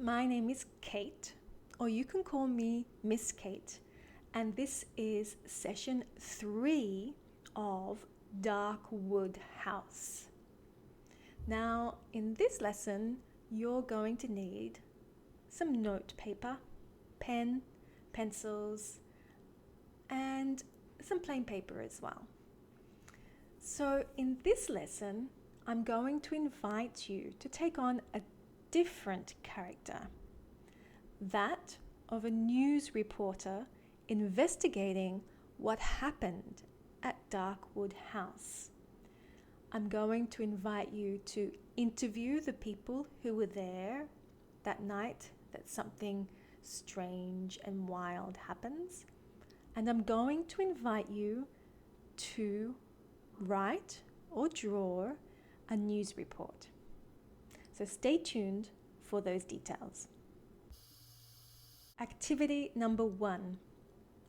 My name is Kate, or you can call me Miss Kate, and this is session 3 of Darkwood House. Now, in this lesson, you're going to need some note paper, pen, pencils, and some plain paper as well. So in this lesson, I'm going to invite you to take on a different character, that of a news reporter investigating what happened at Darkwood House. I'm going to invite you to interview the people who were there that night that something strange and wild happens. And I'm going to invite you to write or draw a news report. So stay tuned for those details. Activity number 1.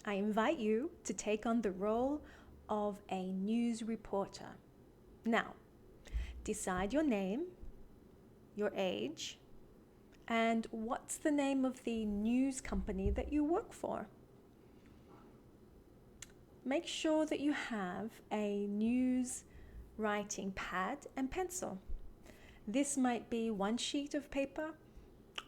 I invite you to take on the role of a news reporter. Now, decide your name, your age, and what's the name of the news company that you work for. Make sure that you have a news writing pad and pencil. This might be one sheet of paper,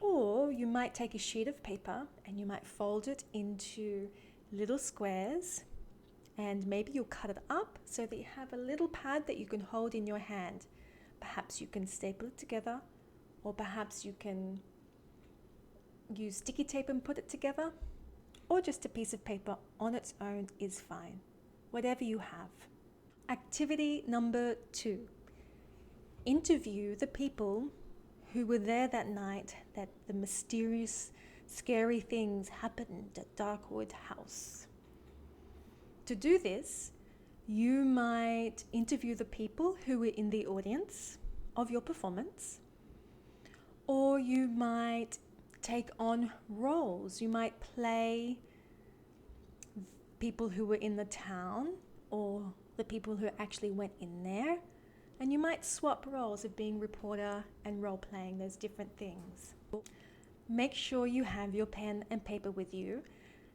or you might take a sheet of paper and you might fold it into little squares, and maybe you'll cut it up so that you have a little pad that you can hold in your hand. Perhaps you can staple it together, or perhaps you can use sticky tape and put it together, or just a piece of paper on its own is fine. Whatever you have. Activity number 2. Interview the people who were there that night that the mysterious, scary things happened at Darkwood House. To do this, you might interview the people who were in the audience of your performance, or you might take on roles. You might play people who were in the town or the people who actually went in there, and you might swap roles of being reporter and role-playing those different things. Make sure you have your pen and paper with you,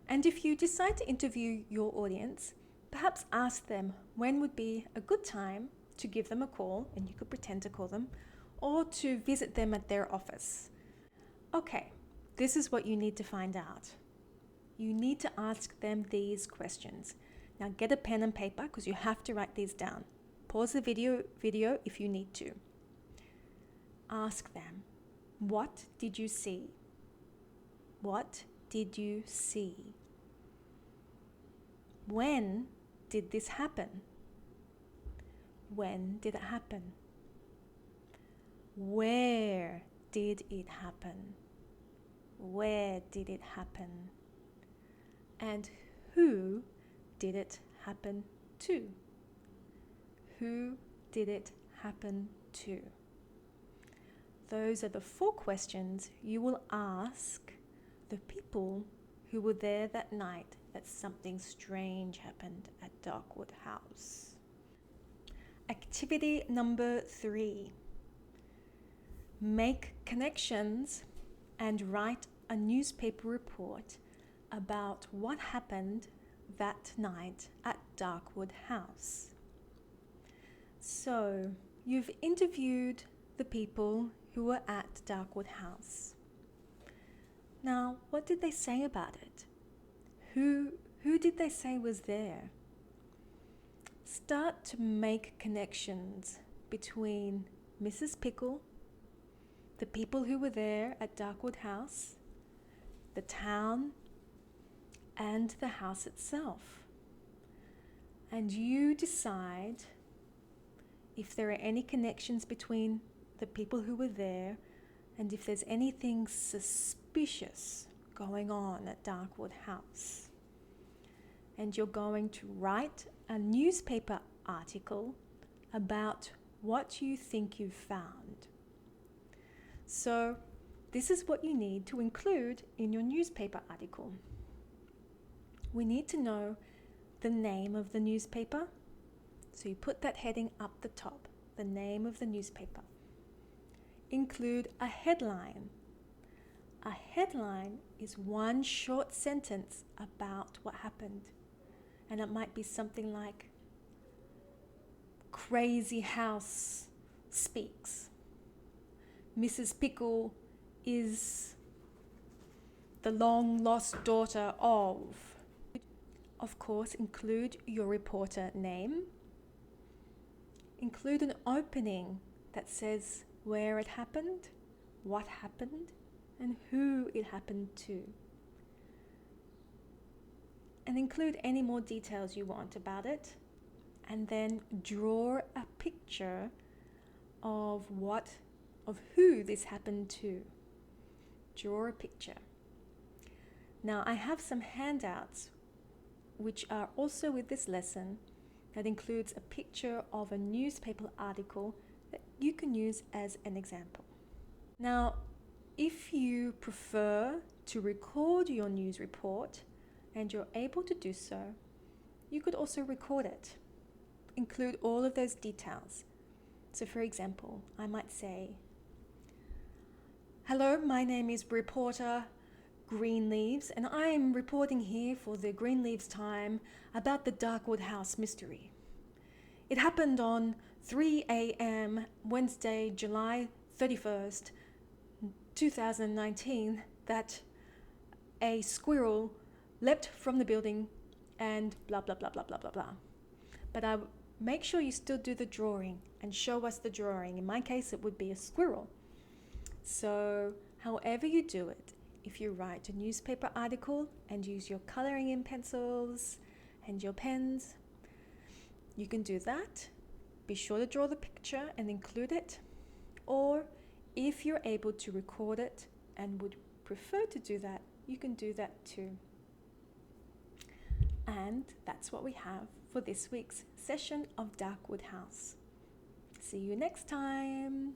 and if you decide to interview your audience, perhaps ask them when would be a good time to give them a call, and you could pretend to call them, or to visit them at their office. Okay, this is what you need to find out. You need to ask them these questions. Now get a pen and paper because you have to write these down. Pause the video if you need to. Ask them, what did you see? What did you see? When did this happen? When did it happen? Where did it happen? Where did it happen? And who did it happen to? Who did it happen to? Those are the 4 questions you will ask the people who were there that night that something strange happened at Darkwood House. Activity number 3. Make connections and write a newspaper report about what happened that night at Darkwood House. So, you've interviewed the people who were at Darkwood House. Now, what did they say about it? Who did they say was there? Start to make connections between Mrs. Pickle, the people who were there at Darkwood House, the town, and the house itself. And you decide if there are any connections between the people who were there, and if there's anything suspicious going on at Darkwood House. And you're going to write a newspaper article about what you think you've found. So this is what you need to include in your newspaper article. We need to know the name of the newspaper. So you put that heading up the top, the name of the newspaper. Include a headline A headline is one short sentence about what happened. And it might be something like, Crazy House speaks. Mrs. Pickle is the long lost daughter of. Of course, include your reporter name. Include an opening that says where it happened, what happened, and who it happened to. And include any more details you want about it. And then draw a picture of who this happened to. Draw a picture. Now, I have some handouts which are also with this lesson that includes a picture of a newspaper article that you can use as an example. Now, if you prefer to record your news report and you're able to do so, you could also record it. Include all of those details. So for example, I might say, hello, my name is reporter Greenleaves, and I am reporting here for the Greenleaves Time about the Darkwood House mystery. It happened on 3 a.m. Wednesday, July 31st, 2019, that a squirrel leapt from the building and blah, blah, blah, blah, blah, blah, blah. But make sure you still do the drawing and show us the drawing. In my case, it would be a squirrel. So however you do it, if you write a newspaper article and use your coloring in pencils and your pens, you can do that. Be sure to draw the picture and include it. Or if you're able to record it and would prefer to do that, you can do that too. And that's what we have for this week's session of Darkwood House. See you next time.